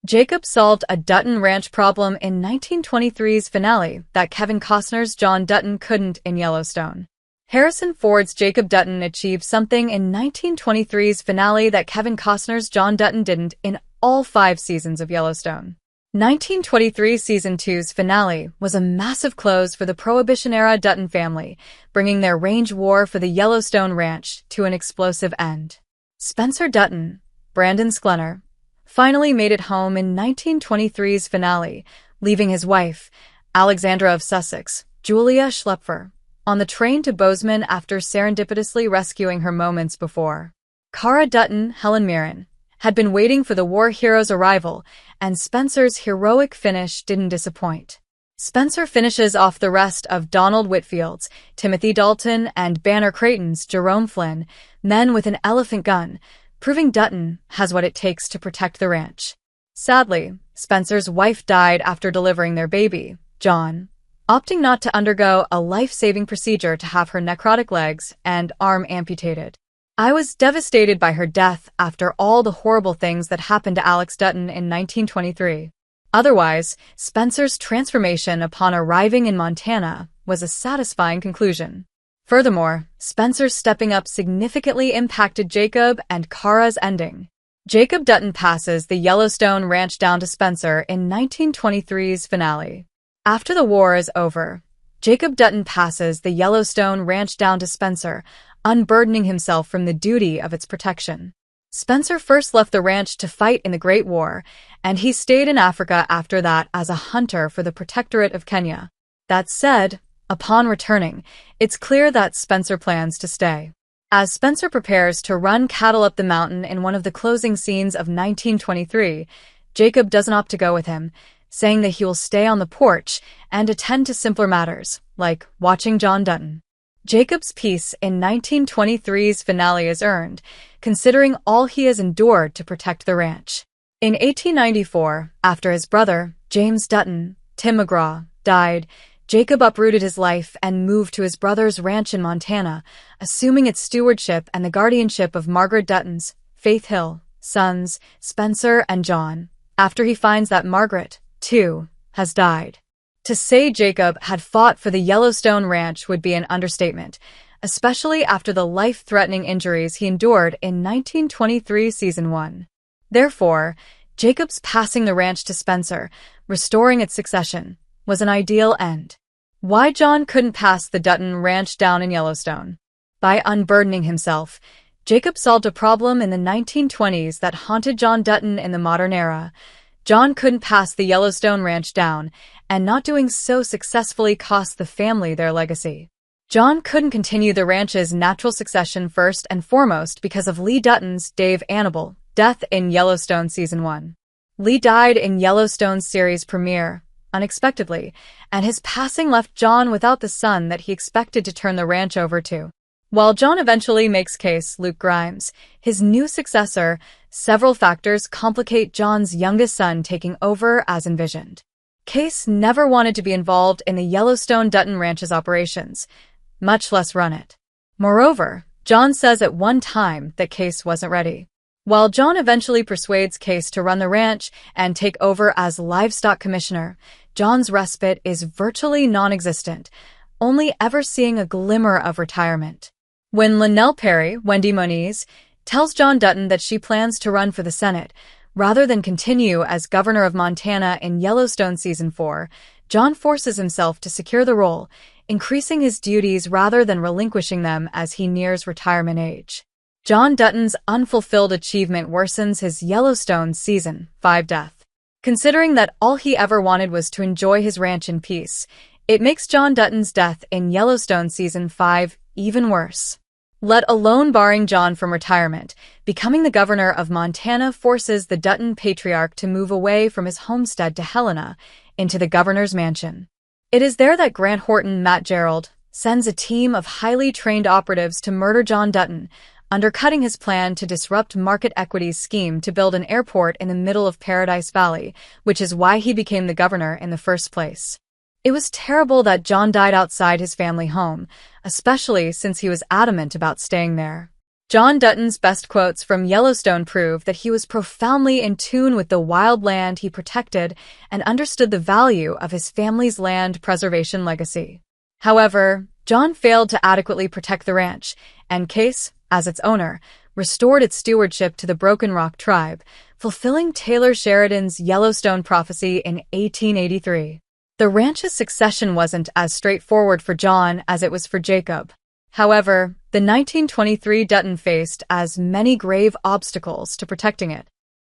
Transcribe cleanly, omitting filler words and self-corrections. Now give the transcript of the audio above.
Jacob solved a Dutton Ranch problem in 1923's finale that Kevin Costner's John Dutton couldn't in Yellowstone. Harrison Ford's Jacob Dutton achieved something in 1923's finale that Kevin Costner's John Dutton didn't in all 5 seasons of Yellowstone. 1923 Season 2's finale was a massive close for the Prohibition-era Dutton family, bringing their range war for the Yellowstone Ranch to an explosive end. Spencer Dutton, Brandon Sklenar, finally made it home in 1923's finale, leaving his wife, Alexandra of Sussex, Julia Schlepfer, on the train to Bozeman after serendipitously rescuing her moments before. Cara Dutton, Helen Mirren, had been waiting for the war hero's arrival, and Spencer's heroic finish didn't disappoint. Spencer finishes off the rest of Donald Whitfield's, Timothy Dalton, and Banner Creighton's Jerome Flynn, men with an elephant gun, proving Dutton has what it takes to protect the ranch. Sadly, Spencer's wife died after delivering their baby, John, opting not to undergo a life-saving procedure to have her necrotic legs and arm amputated. I was devastated by her death after all the horrible things that happened to Alex Dutton in 1923. Otherwise, Spencer's transformation upon arriving in Montana was a satisfying conclusion. Furthermore, Spencer's stepping up significantly impacted Jacob and Cara's ending. Jacob Dutton passes the Yellowstone Ranch down to Spencer in 1923's finale. After the war is over, Jacob Dutton passes the Yellowstone Ranch down to Spencer, unburdening himself from the duty of its protection. Spencer first left the ranch to fight in the Great War, and he stayed in Africa after that as a hunter for the Protectorate of Kenya. That said, upon returning, it's clear that Spencer plans to stay. As Spencer prepares to run cattle up the mountain in one of the closing scenes of 1923, Jacob doesn't opt to go with him, saying that he will stay on the porch and attend to simpler matters, like watching John Dutton. Jacob's peace in 1923's finale is earned, considering all he has endured to protect the ranch. In 1894, after his brother, James Dutton, Tim McGraw, died, Jacob uprooted his life and moved to his brother's ranch in Montana, assuming its stewardship and the guardianship of Margaret Dutton's, Faith Hill, sons, Spencer and John, after he finds that Margaret, too, has died. To say Jacob had fought for the Yellowstone Ranch would be an understatement, especially after the life-threatening injuries he endured in 1923 Season 1. Therefore, Jacob's passing the ranch to Spencer, restoring its succession, was an ideal end. Why John couldn't pass the Dutton Ranch down in Yellowstone? By unburdening himself, Jacob solved a problem in the 1920s that haunted John Dutton in the modern era. John couldn't pass the Yellowstone Ranch down, and not doing so successfully cost the family their legacy. John couldn't continue the ranch's natural succession first and foremost because of Lee Dutton's Dave Annable death in Yellowstone Season 1. Lee died in Yellowstone's series premiere, unexpectedly, and his passing left John without the son that he expected to turn the ranch over to. While John eventually makes case Luke Grimes, his new successor, several factors complicate John's youngest son taking over as envisioned. Case never wanted to be involved in the Yellowstone Dutton Ranch's operations, much less run it. Moreover, John says at one time that Case wasn't ready. While John eventually persuades Case to run the ranch and take over as livestock commissioner, John's respite is virtually non-existent, only ever seeing a glimmer of retirement. When Linnell Perry, Wendy Moniz, tells John Dutton that she plans to run for the Senate, rather than continue as governor of Montana in Yellowstone Season 4, John forces himself to secure the role, increasing his duties rather than relinquishing them as he nears retirement age. John Dutton's unfulfilled achievement worsens his Yellowstone Season 5 death. Considering that all he ever wanted was to enjoy his ranch in peace, it makes John Dutton's death in Yellowstone Season 5 even worse. Let alone barring John from retirement, becoming the governor of Montana forces the Dutton patriarch to move away from his homestead to Helena, into the governor's mansion. It is there that Grant Horton Matt Gerald sends a team of highly trained operatives to murder John Dutton, undercutting his plan to disrupt Market Equity's scheme to build an airport in the middle of Paradise Valley, which is why he became the governor in the first place. It was terrible that John died outside his family home, especially since he was adamant about staying there. John Dutton's best quotes from Yellowstone prove that he was profoundly in tune with the wild land he protected and understood the value of his family's land preservation legacy. However, John failed to adequately protect the ranch, and Case, as its owner, restored its stewardship to the Broken Rock tribe, fulfilling Taylor Sheridan's Yellowstone prophecy in 1883. The ranch's succession wasn't as straightforward for John as it was for Jacob. However, the 1923 Dutton faced as many grave obstacles to protecting it.